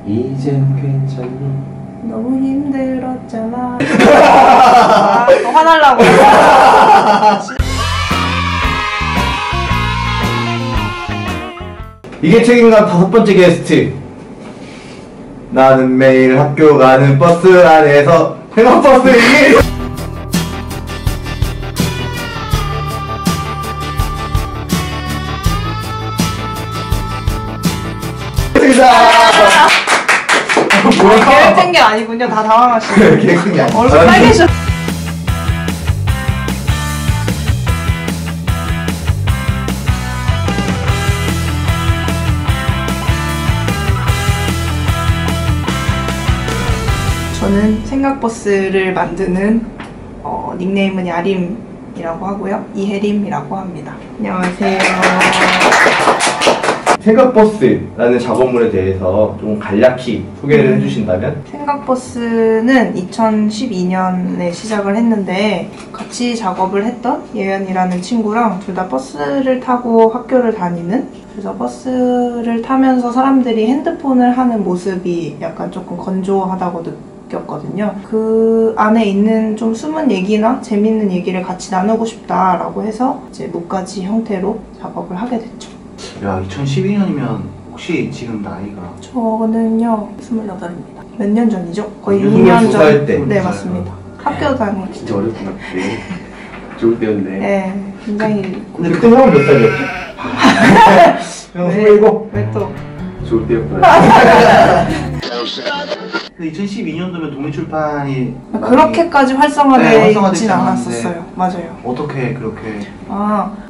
이젠 괜찮니? 너무 힘들었잖아. 너 화날라고. 이게 책임감 5번째 게스트. 나는 매일 학교 가는 버스 안에서 행업버스 이게 계획된 게 아니군요. 다 당황하시네. 계획된 게 아니야. 얼굴 빨개져. 저는 생각버스를 만드는 닉네임은 야림이라고 하고요. 이혜림이라고 합니다. 안녕하세요. 생각버스라는 작업물에 대해서 좀 간략히 소개를 해주신다면? 생각버스는 2012년에 시작을 했는데 같이 작업을 했던 예연이라는 친구랑 둘 다 버스를 타고 학교를 다니는, 그래서 버스를 타면서 사람들이 핸드폰을 하는 모습이 약간 조금 건조하다고 느꼈거든요. 그 안에 있는 좀 숨은 얘기나 재밌는 얘기를 같이 나누고 싶다라고 해서 이제 묵가지 형태로 작업을 하게 됐죠. 야, 2012년이면 혹시 지금 나이가? 저는요 28입니다. 몇 년 전이죠? 거의 6년 6년 전. 때. 네, 맞습니다. 학교 다니고 진짜 어렸구나. 네. 좋을 때였네. 네, 굉장히. 근데 그때 형은 몇 살이었지? 형 27? 왜 또? 좋을 때였구나. 근데 2012년도면 독립출판이 그렇게까지 활성화되어 네, 있진 활성화되지 않았었어요. 맞아요. 어떻게 그렇게?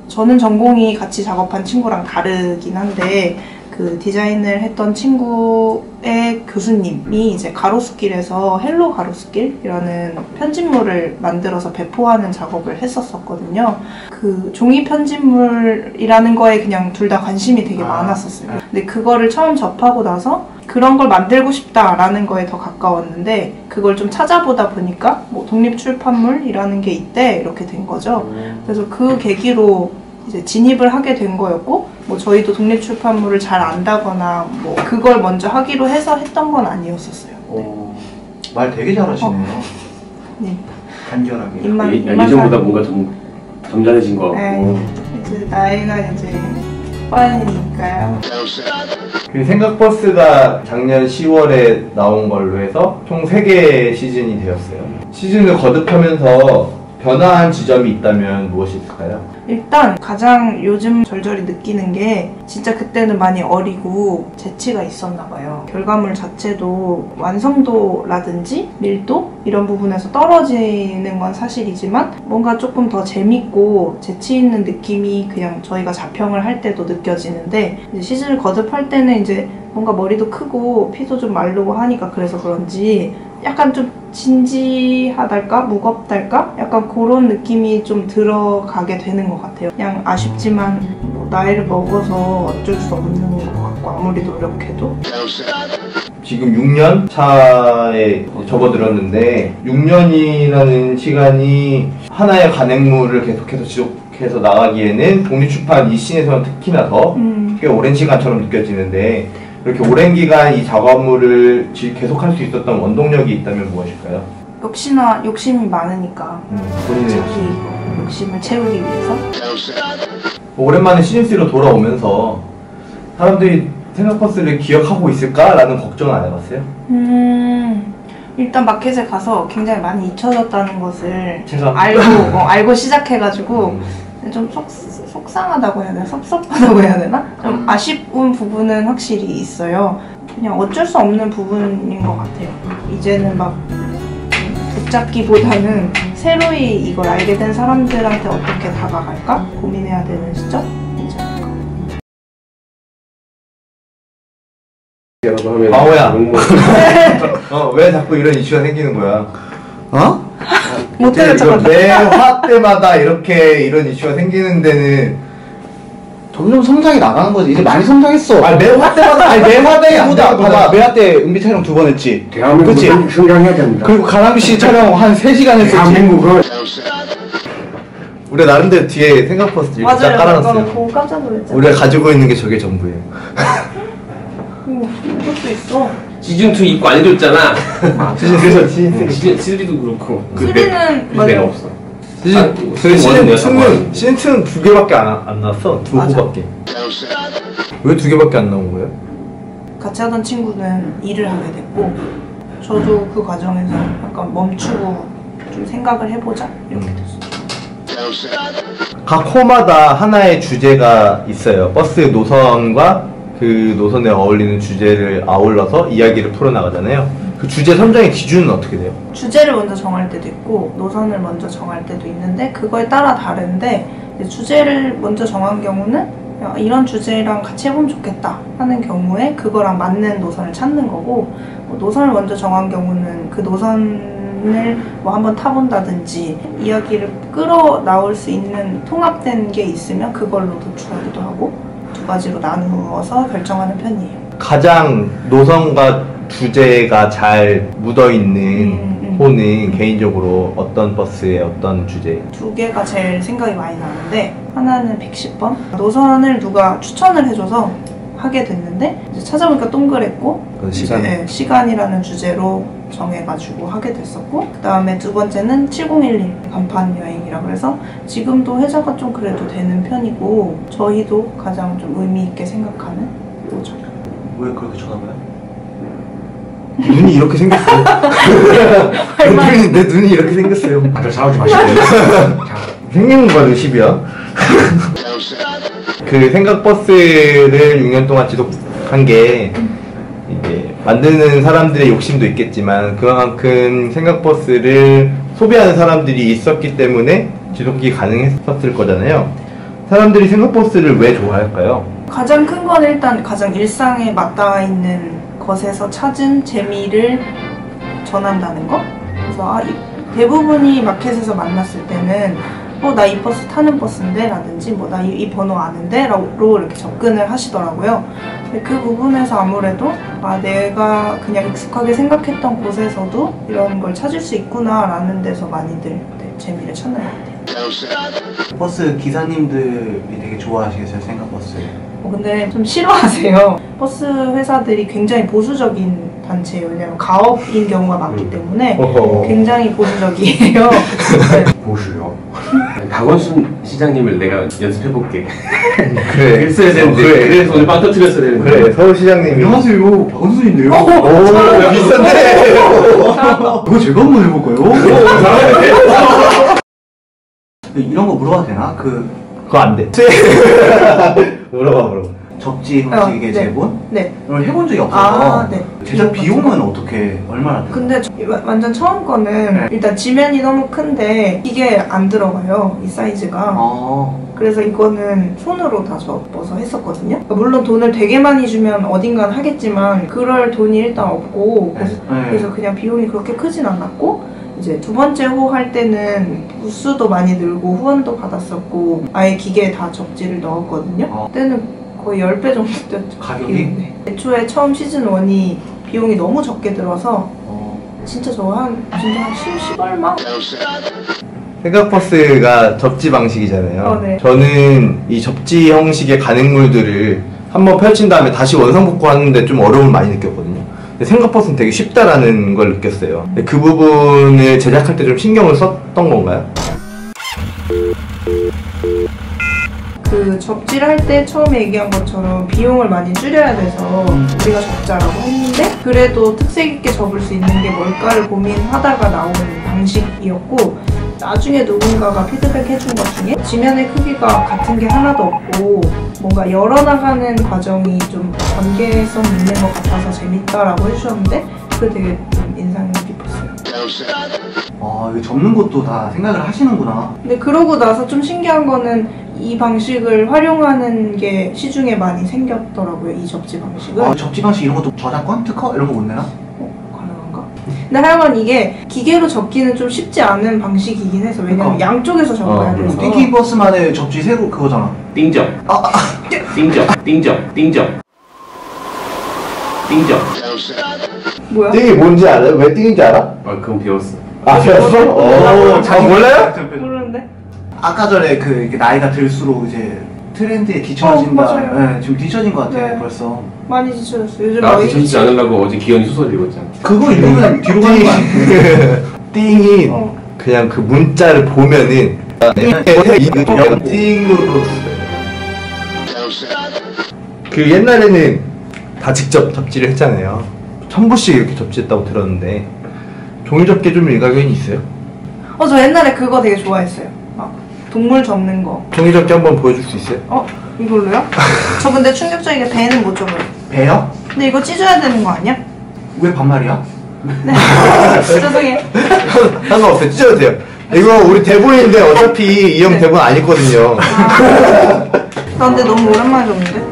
저는 전공이 같이 작업한 친구랑 다르긴 한데 그 디자인을 했던 친구의 교수님이 이제 가로수길에서 헬로 가로수길이라는 편집물을 만들어서 배포하는 작업을 했었거든요. 그 종이 편집물이라는 거에 그냥 둘 다 관심이 되게 많았었어요. 근데 그거를 처음 접하고 나서 그런 걸 만들고 싶다라는 거에 더 가까웠는데 그걸 좀 찾아보다 보니까 뭐 독립출판물이라는 게 있대, 이렇게 된 거죠. 그래서 그 계기로 이제 진입을 하게 된 거였고, 뭐 저희도 독립출판물을 잘 안다거나 뭐 그걸 먼저 하기로 해서 했던 건 아니었었어요. 말 되게 잘하시네요. 네. 간결하게. 예전보다 뭔가 좀 점잖해진 것 같고. 네, 이제 나이가 이제 빠르니까요. 그 생각버스가 작년 10월에 나온 걸로 해서 총 3개의 시즌이 되었어요. 시즌을 거듭하면서 변화한 지점이 있다면 무엇이 있을까요? 일단 가장 요즘 절절히 느끼는 게 진짜 그때는 많이 어리고 재치가 있었나 봐요. 결과물 자체도 완성도라든지 밀도 이런 부분에서 떨어지는 건 사실이지만 뭔가 조금 더 재밌고 재치 있는 느낌이 그냥 저희가 자평을 할 때도 느껴지는데, 이제 시즌을 거듭할 때는 이제 뭔가 머리도 크고 피도 좀 마르고 하니까 그래서 그런지 약간 좀 진지하달까? 무겁달까? 약간 그런 느낌이 좀 들어가게 되는 것 같아요. 그냥 아쉽지만 뭐 나이를 먹어서 어쩔 수 없는 것 같고, 아무리 노력해도. 지금 6년 차에 접어들었는데 6년이라는 시간이 하나의 관행물을 계속해서 지속해서 나가기에는 독립출판 이 씬에서는 특히나 더 꽤 오랜 시간처럼 느껴지는데, 이렇게 오랜 기간 이 작업물을 계속할 수 있었던 원동력이 있다면 무엇일까요? 역시나 욕심이 많으니까 본인의 자기 욕심을 채우기 위해서. 오랜만에 시즌3로 돌아오면서 사람들이 생각버스를 기억하고 있을까라는 걱정은 안 해봤어요? 일단 마켓에 가서 굉장히 많이 잊혀졌다는 것을 제가 알고 시작해가지고 좀 속상하다고 해야 되나? 섭섭하다고 해야 되나? 좀 아쉬운 부분은 확실히 있어요. 그냥 어쩔 수 없는 부분인 것 같아요. 이제는 막 붙잡기보다는 새로이 이걸 알게 된 사람들한테 어떻게 다가갈까? 고민해야 되는 시점이지 않을까. 바오야. 왜 자꾸 이런 이슈가 생기는 거야? 어? 못해요, 잠깐만. 매 화 때마다 이렇게 이런 이슈가 생기는 데는 점점 성장이 나가는 거지. 이제 많이 성장했어. 매 화 때마다 매 화 때보다 봐봐. 매화 때 은비 촬영 2번 했지. 대한민국은 성장해야 됩니다. 그리고 가람비 씨 촬영 한 3시간 했었지. 대한민국은 우리 나름대로 뒤에 생각버스 이렇게 딱 깔아놨어요. 보고 깜짝 놀랐잖아. 우리가 가지고 있는 게 저게 전부예요. 이것도 있어. 시즌2 입고 안 해줬잖아. 그래서 시즌 시즌3도 그렇고. 쓰리는 내가 없어. 시즌2는 2개밖에 안 나왔어. 2호밖에. 왜 2개밖에 안 나온 거예요? 같이 하던 친구는 일을 하게 됐고 저도 그 과정에서 약간 멈추고 좀 생각을 해보자 이렇게 됐어요. 각 호마다 하나의 주제가 있어요. 버스 노선과 그 노선에 어울리는 주제를 아울러서 이야기를 풀어나가잖아요. 그 주제 선정의 기준은 어떻게 돼요? 주제를 먼저 정할 때도 있고 노선을 먼저 정할 때도 있는데 그거에 따라 다른데 이제 주제를 먼저 정한 경우는 이런 주제랑 같이 해보면 좋겠다 하는 경우에 그거랑 맞는 노선을 찾는 거고 노선을 먼저 정한 경우는 그 노선을 뭐 한번 타본다든지 이야기를 끌어 나올 수 있는 통합된 게 있으면 그걸로 도출하기도 하고 두 가지로 나누어서 결정하는 편이에요. 가장 노선과 주제가 잘 묻어있는 호는 개인적으로 어떤 버스의 어떤 주제? 두 개가 제일 생각이 많이 나는데 하나는 110번 노선을 누가 추천을 해줘서 하게 됐는데 이제 찾아보니까 동그랬고 시간? 네, 시간이라는 주제로 정해가지고 하게 됐었고 그 다음에 두 번째는 7011 간판 여행이라 그래서 지금도 회사가 좀 그래도 되는 편이고 저희도 가장 좀 의미 있게 생각하는 거죠. 왜 그렇게 쳐다봐요? 눈이 이렇게 생겼어요. 내 눈이 이렇게 생겼어요. 다들 싸우지 마시고. 생긴 거 의식이야. 그 생각버스를 6년 동안 지속한 게 이게 만드는 사람들의 욕심도 있겠지만 그만큼 생각버스를 소비하는 사람들이 있었기 때문에 지속이 가능했었을 거잖아요. 사람들이 생각버스를 왜 좋아할까요? 가장 큰 건 일단 가장 일상에 맞닿아 있는 것에서 찾은 재미를 전한다는 거? 그래서 대부분이 마켓에서 만났을 때는 나 이 버스 타는 버스인데 라든지 나 이 번호 아는데 라고 이렇게 접근을 하시더라고요. 근데 그 부분에서 아무래도 내가 그냥 익숙하게 생각했던 곳에서도 이런 걸 찾을 수 있구나 라는 데서 많이들 재미를 찾는 것 같아요. 버스 기사님들이 되게 좋아하시겠어요, 생각버스. 근데 좀 싫어하세요. 버스 회사들이 굉장히 보수적인 단체예요. 왜냐면 가업인 경우가 많기 때문에 굉장히 보수적이에요. 네. 보수요. 박원순 시장님을 내가 연습해볼게. 그래. 그랬어야 되는데. 그래서 오늘 빵 터뜨렸어야 되는데. 그래, 서울시장님이. 안녕하세요, 박원순인데요. 오, 비싼데? 그거 제가 한번 해볼까요? 이런 거 물어봐도 되나? 그거 안 돼. 물어봐. 접지 형식의 네. 제본? 네. 이걸 해본 적이 없어서 네. 제작 비용은 어떻게 얼마나 들어요? 근데 완전 처음 거는 일단 지면이 너무 큰데 이게 안 들어가요. 이 사이즈가. 그래서 이거는 손으로 다 접어서 했었거든요. 물론 돈을 되게 많이 주면 어딘간 하겠지만 그럴 돈이 일단 없고 그래서 그냥 비용이 그렇게 크진 않았고 이제 두 번째 호 할 때는 부스도 많이 늘고 후원도 받았었고 아예 기계에 다 접지를 넣었거든요. 그때는 거의 10배 정도 뛰었죠. 가격이? 네. 애초에 처음 시즌 1이 비용이 너무 적게 들어서 진짜 한 10 얼마? 생각버스가 접지 방식이잖아요. 네. 저는 이 접지 형식의 간행물들을 한번 펼친 다음에 다시 원상복구하는데 좀 어려움을 많이 느꼈거든요. 근데 생각버스는 되게 쉽다라는 걸 느꼈어요. 근데 그 부분을 제작할 때 좀 신경을 썼던 건가요? 그 접지를 할 때 처음에 얘기한 것처럼 비용을 많이 줄여야 돼서 우리가 접자라고 했는데 그래도 특색 있게 접을 수 있는 게 뭘까를 고민하다가 나온 방식이었고 나중에 누군가가 피드백 해준 것 중에 지면의 크기가 같은 게 하나도 없고 뭔가 열어나가는 과정이 좀 전개성 있는 것 같아서 재밌다라고 해주셨는데 그게 되게 좀 인상 깊었어요. 이거 접는 것도 다 생각을 하시는구나. 근데 그러고 나서 좀 신기한 거는 이 방식을 활용하는 게 시중에 많이 생겼더라고요. 이 접지 방식을. 접지 방식 이런 것도 저작권? 특허? 이런 거 못 내나? 가능한가? 근데 하여간 이게 기계로 접기는 좀 쉽지 않은 방식이긴 해서 왜냐면 양쪽에서 접어야 돼서 띵키버스만의 접지 새로 그거잖아. 띵점. 띵점. 뭐야? 띵이 뭔지 알아요? 왜 띵인지 알아? 그건 배웠어. 배웠어? 잘 몰라요? 모르는데? 아까 전에 이렇게 나이가 들수록 이제 트렌드에 뒤처진다. 맞아요. 네, 지금 뒤처진 것 같아. 네. 벌써. 많이 지쳐졌어요. 요즘 나 막 뒤처지지 않으려고 어제 기현이 소설 읽었잖아. 그거 읽으면 뒤로 가는 거 아니야? 띵이 어. 그냥 그 문자를 보면은 띵으로 그 옛날에는 다 직접 접지를 했잖아요. 1000부씩 이렇게 접지했다고 들었는데 종이 접기 좀 일가견이 있어요? 저 옛날에 그거 되게 좋아했어요. 막 동물 접는 거. 종이 접기 한번 보여줄 수 있어요? 이걸로요? 저 근데 충격적이게 배는 못 접어요. 배요? 근데 이거 찢어야 되는 거 아니야? 왜 반말이야? 네. 죄송해요. 상관없어요. 찢어도 돼요. 이거 우리 대본인데 어차피 이 형 대본 안 읽거든요. 나 근데 너무 오랜만에 접는데?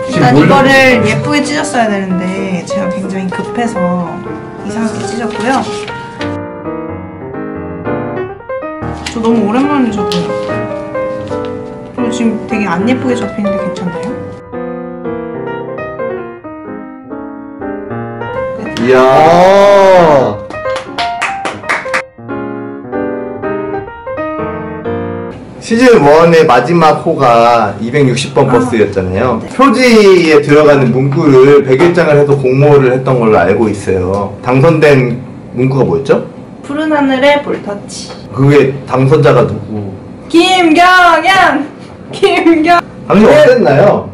일단 이거를 예쁘게 찢었어야 되는데 제가 굉장히 급해서 이상하게 찢었고요. 저 너무 오랜만에 접어요. 그리고 지금 되게 안 예쁘게 접히는데 괜찮나요? 이야. 시즌 1의 마지막 호가 260번 버스였잖아요. 네. 표지에 들어가는 문구를 100일장을 해서 공모를 했던 걸로 알고 있어요. 당선된 문구가 뭐였죠? 푸른 하늘의 볼터치. 그게 당선자가 누구? 김경양! 김경! 당시 어땠나요?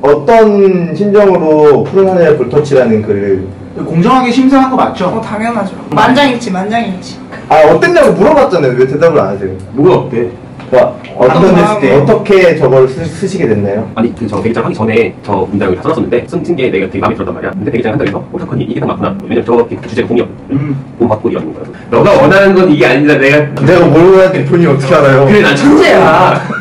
어떤 심정으로 푸른 하늘의 볼터치라는 글을 공정하게 심사한 거 맞죠? 당연하죠. 만장일치, 만장일치. 어땠냐고 물어봤잖아요. 왜 대답을 안 하세요? 뭐가 어때? 당선됐을 때 마음으로. 어떻게 저걸 쓰시게 됐나요? 아니 저 대기장 하기 전에 저 문장을 다 써놨었는데 쓴 게 내가 되게 마음에 들었단 말이야. 근데 대기장 한다고 해서 사건이 이게 딱 맞구나. 왜냐면 저 주제가 공이었거든. 공 받고 이러는 거야. 너가 원하는 건 이게 아니라 내가 모르는 대표님 어떻게 알아요? 그래 난 천재야.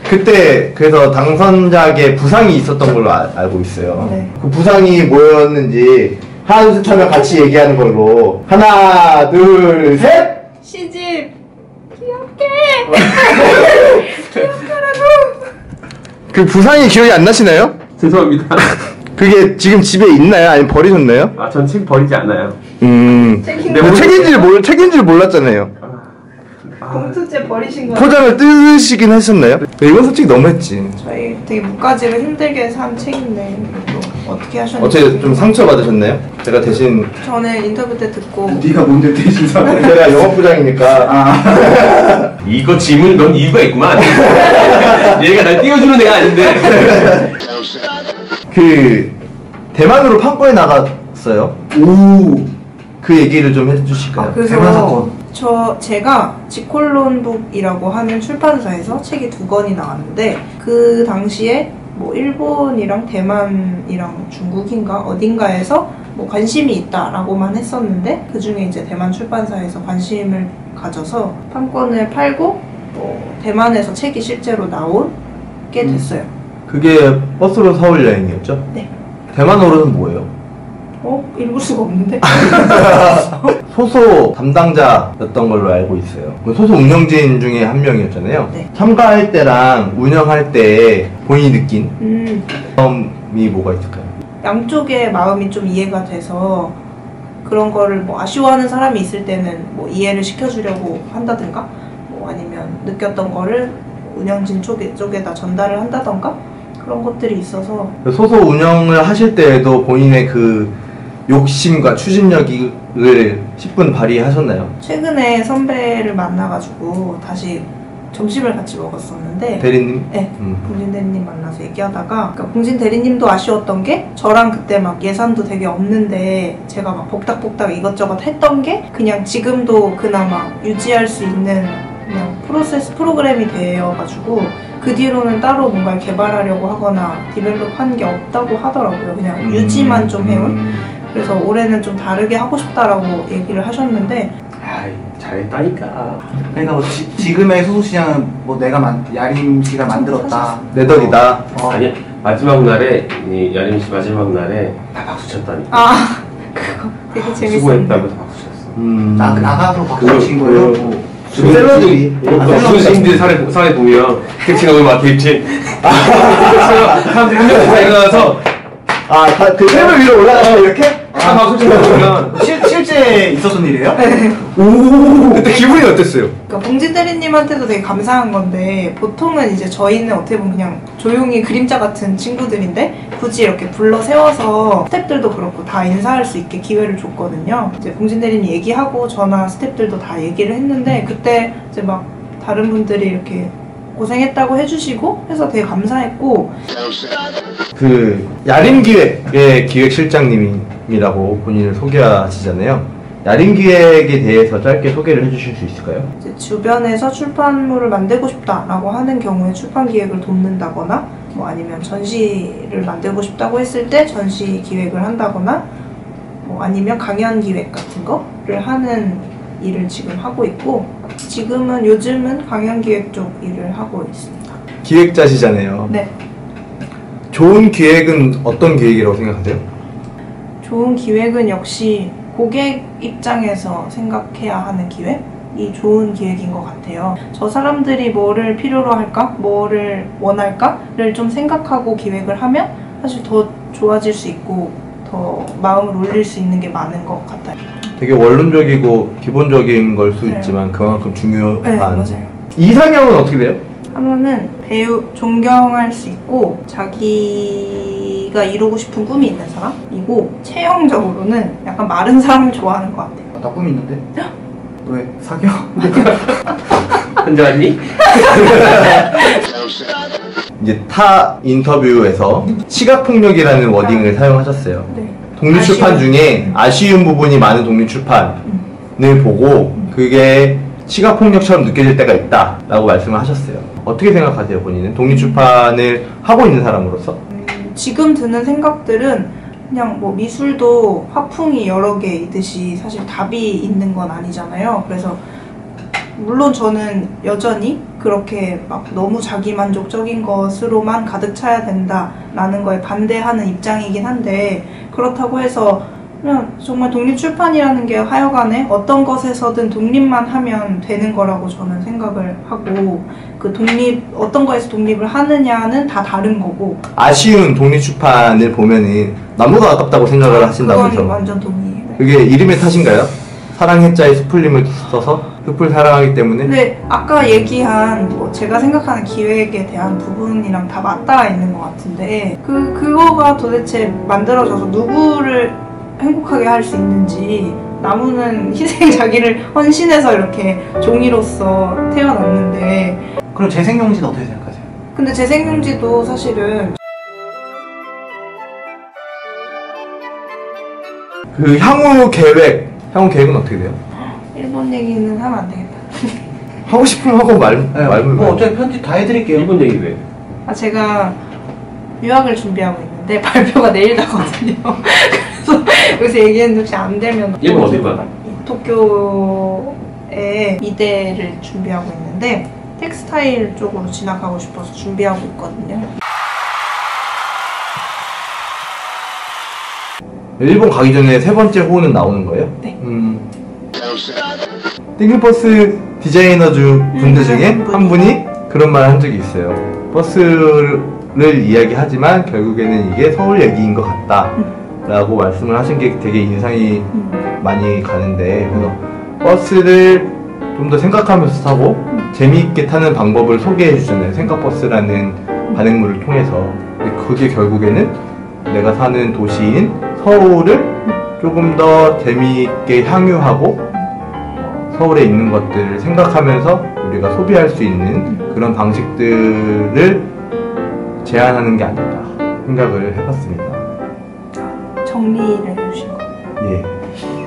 그때 그래서 당선자에게 부상이 있었던 걸로 알고 있어요. 네. 그 부상이 뭐였는지 하나 둘 셋 하면 같이 얘기하는 걸로 하나 둘 셋! 시집! 귀엽게! 귀엽게라고! 그 부상이 기억이 안 나시나요? 죄송합니다. 그게 지금 집에 있나요? 아니면 버리셨나요? 전 책 버리지 않아요. 책인지를 몰랐잖아요. 봉투째 버리신 거예요? 포장을 뜯으시긴 하셨나요? 이건 솔직히 너무했지. 저희 되게 묵가지를 힘들게 산 책인데 또 어떻게 하셨는지. 어째 좀 상처 받으셨나요? 제가 대신 저는 인터뷰 때 듣고 네가 뭔데 대신 사과해. 제가 영업부장이니까 이거 질문 넌 이유가 있구만. 얘가 날 띄워주는 애가 아닌데. 그 대만으로 판권에 나갔어요. 오. 그 얘기를 좀 해주실까요? 그래서 대만 사건. 제가 지콜론북이라고 하는 출판사에서 책이 2권이 나왔는데 그 당시에 뭐 일본이랑 대만이랑 중국인가 어딘가에서 뭐 관심이 있다라고만 했었는데 그 중에 이제 대만 출판사에서 관심을 가져서 판권을 팔고 뭐 대만에서 책이 실제로 나오게 됐어요. 그게 버스로 서울 여행이었죠? 네. 대만어로는 뭐예요? 읽을 수가 없는데? 소소 담당자였던 걸로 알고 있어요. 그 소소 운영진 중에 한 명이었잖아요. 네. 참가할 때랑 운영할 때 본인이 느낀 마음이 뭐가 있을까요? 양쪽의 마음이 좀 이해가 돼서 그런 거를 뭐 아쉬워하는 사람이 있을 때는 뭐 이해를 시켜주려고 한다든가 뭐 아니면 느꼈던 거를 운영진 쪽에다 전달을 한다던가 그런 것들이 있어서 소소 운영을 하실 때에도 본인의 그 욕심과 추진력을 10분 발휘하셨나요? 최근에 선배를 만나가지고 다시 점심을 같이 먹었었는데 대리님? 네, 봉진 대리님 만나서 얘기하다가 그러니까 봉진 대리님도 아쉬웠던 게 저랑 그때 막 예산도 되게 없는데 제가 막 복닥복닥 이것저것 했던 게 그냥 지금도 그나마 유지할 수 있는 그냥 프로그램이 되어가지고 그 뒤로는 따로 뭔가를 개발하려고 하거나 디벨롭한 게 없다고 하더라고요. 그냥 유지만 좀 해온. 그래서 올해는 좀 다르게 하고 싶다라고 얘기를 하셨는데 아이 잘했다니까. 그러니까 뭐 지금의 소속시장은 뭐 야림 씨가 만들었다. 내 덕이다. 아니 마지막 날에 이 여림 씨 마지막 날에 다 박수 쳤다니까. 그거 되게 재밌었는데 수고했다고 다 박수 쳤어. 나가서 박수 친 거예요? 셀러들이 수신들 사례 보면 택시가 오면 막 대입체. 사람들이 한 명씩 다 일어나서 그 셀러 위로 올라가서 이렇게? 다 박수 치면 실제 실제 있었던 일이에요? 오, 그때 기분이 어땠어요? 그러니까 봉지 대리님한테도 되게 감사한 건데 보통은 이제 저희는 어떻게 보면 그냥 조용히 그림자 같은 친구들인데 굳이 이렇게 불러 세워서 스태프들도 그렇고 다 인사할 수 있게 기회를 줬거든요. 이제 봉지 대리님 얘기하고 저나 스태프들도 다 얘기를 했는데 그때 이제 막 다른 분들이 이렇게 고생했다고 해주시고 해서 되게 감사했고 그 야림기획의 기획실장님이라고 본인을 소개하시잖아요. 야림기획에 대해서 짧게 소개를 해주실 수 있을까요? 이제 주변에서 출판물을 만들고 싶다라고 하는 경우에 출판 기획을 돕는다거나 뭐 아니면 전시를 만들고 싶다고 했을 때 전시 기획을 한다거나 뭐 아니면 강연 기획 같은 거를 하는 일을 지금 하고 있고 지금은 요즘은 강연 기획 쪽 일을 하고 있습니다. 기획자시잖아요. 네. 좋은 기획은 어떤 기획이라고 생각하세요? 좋은 기획은 역시 고객 입장에서 생각해야 하는 기획이 좋은 기획인 것 같아요. 저 사람들이 뭐를 필요로 할까? 뭐를 원할까?를 좀 생각하고 기획을 하면 사실 더 좋아질 수 있고 더 마음을 올릴 수 있는 게 많은 것 같아요. 되게 원론적이고 기본적인 걸 수 네. 있지만 그만큼 중요한. 네, 맞아요. 이상형은 어떻게 돼요? 하나는 배우 존경할 수 있고 자기가 이루고 싶은 꿈이 있는 사람이고 체형적으로는 약간 마른 사람을 좋아하는 것 같아요. 나 꿈이 있는데? 왜? 사겨? 혼자 왔니? 이제 타 인터뷰에서 시각폭력이라는 워딩을 사용하셨어요. 네. 독립출판 중에 아쉬운 부분이 많은 독립출판을 보고 그게 시각폭력처럼 느껴질 때가 있다 라고 말씀을 하셨어요. 어떻게 생각하세요, 본인은? 독립출판을 하고 있는 사람으로서? 지금 드는 생각들은 그냥 뭐 미술도 화풍이 여러 개 있듯이 사실 답이 있는 건 아니잖아요. 그래서 물론 저는 여전히 그렇게 막 너무 자기만족적인 것으로만 가득 차야 된다라는 거에 반대하는 입장이긴 한데 그렇다고 해서 그냥 정말 독립출판이라는 게 하여간에 어떤 것에서든 독립만 하면 되는 거라고 저는 생각을 하고 그 독립, 어떤 거에서 독립을 하느냐는 다 다른 거고 아쉬운 독립출판을 보면은 나무가 아깝다고 생각을 하신다면서. 그건 완전 동의해요. 그게 이름의 탓인가요? 사랑해자의 숲풀림을 써서 숲을 사랑하기 때문에? 근데 아까 얘기한 뭐 제가 생각하는 기획에 대한 부분이랑 다 맞닿아 있는 것 같은데 그거가 도대체 만들어져서 누구를 행복하게 할 수 있는지 나무는 희생 자기를 헌신해서 이렇게 종이로서 태어났는데 그럼 재생용지는 어떻게 생각하세요? 근데 재생용지도 사실은 그 향후 계획은 어떻게 돼요? 일본 얘기는 하면 안 되겠다. 하고 싶으면 하고 말면 뭐 어차피 편집 다 해드릴게요. 일본 얘기 왜? 제가 유학을 준비하고 있는데 발표가 내일 나거든요. 그래서 여기서 얘기했는데 혹시 안 되면 일본 어딜 가? 도쿄에 미대를 준비하고 있는데 텍스타일 쪽으로 진학하고 싶어서 준비하고 있거든요. 일본 가기 전에 세 번째 호는 나오는 거예요? 네. 띵글버스 디자이너즈 분들 중에 한 분이 그런 말을 한 적이 있어요. 버스를 이야기하지만 결국에는 이게 서울 얘기인 것 같다 라고 말씀을 하신 게 되게 인상이 많이 가는데 그래서 버스를 좀 더 생각하면서 타고 재미있게 타는 방법을 소개해 주잖아요. 생각버스라는 관행물을 통해서. 근데 그게 결국에는 내가 사는 도시인 서울을 조금 더 재미있게 향유하고 서울에 있는 것들을 생각하면서 우리가 소비할 수 있는 그런 방식들을 제안하는 게 아닐까 생각을 해봤습니다. 정리를 해주신 거. 예,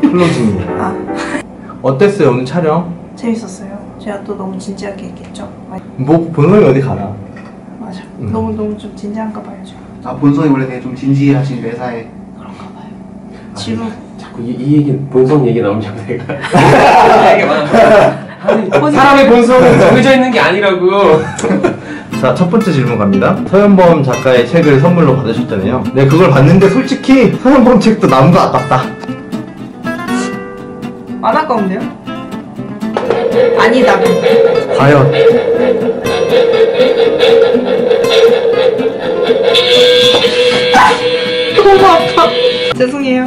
클로징이에요. 어땠어요 오늘 촬영? 재밌었어요. 제가 또 너무 진지하게 얘기했죠. 뭐 본성이 어디 가나? 맞아. 너무 좀 진지한가 봐요 지금. 본성이 원래 되게 좀 진지하신 매사에 그런가 봐요. 지루. 자꾸 이 얘기 본성 얘기 나오면 자꾸 내가 얘기 많아. 사람의 본성은 정해져 있는 게 아니라고. 자, 첫 번째 질문 갑니다. 서현범 작가의 책을 선물로 받으셨잖아요. 네, 그걸 봤는데 솔직히 서현범 책도 나무가 아깝다. 안 아까운데요? 아니다. 과연? 너무 아파. 죄송해요.